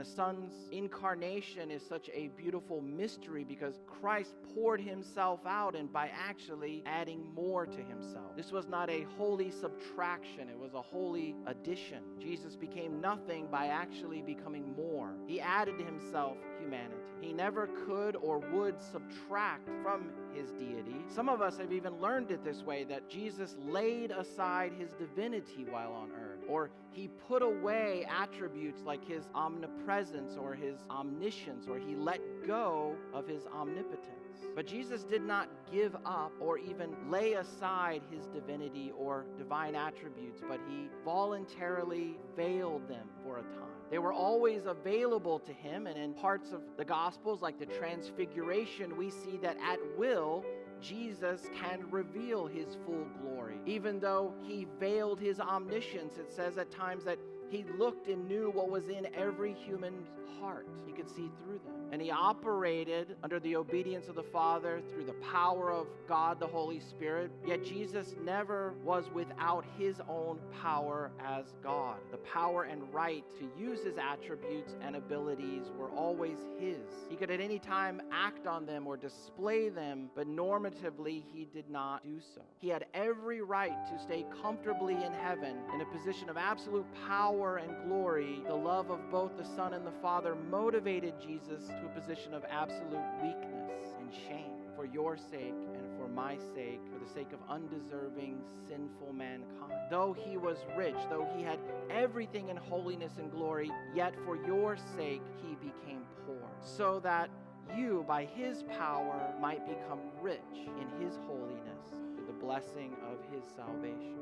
And the Son's incarnation is such a beautiful mystery because Christ poured himself out and by actually adding more to himself. This was not a holy subtraction, it was a holy addition. Jesus became nothing by actually becoming more. He added to himself humanity. He never could or would subtract from his deity. Some of us have even learned it this way, that Jesus laid aside his divinity while on earth, or he put away attributes like his omnipresence or his omniscience, or he let go of his omnipotence. But Jesus did not give up or even lay aside his divinity or divine attributes, but he voluntarily veiled them for a time. They were always available to him, and in parts of the Gospels, like the Transfiguration, we see that at will, Jesus can reveal his full glory. Even though he veiled his omniscience, it says at times that he looked and knew what was in every human's heart. He could see through them. And he operated under the obedience of the Father through the power of God the Holy Spirit. Yet Jesus never was without his own power as God. The power and right to use his attributes and abilities were always his. He could at any time act on them or display them, but normatively he did not do so. He had every right to stay comfortably in heaven in a position of absolute power and glory. The love of both the Son and the Father motivated Jesus to a position of absolute weakness and shame for your sake and for my sake, for the sake of undeserving, sinful mankind. Though he was rich, though he had everything in holiness and glory, yet for your sake he became poor, so that you, by his power, might become rich in his holiness through the blessing of his salvation.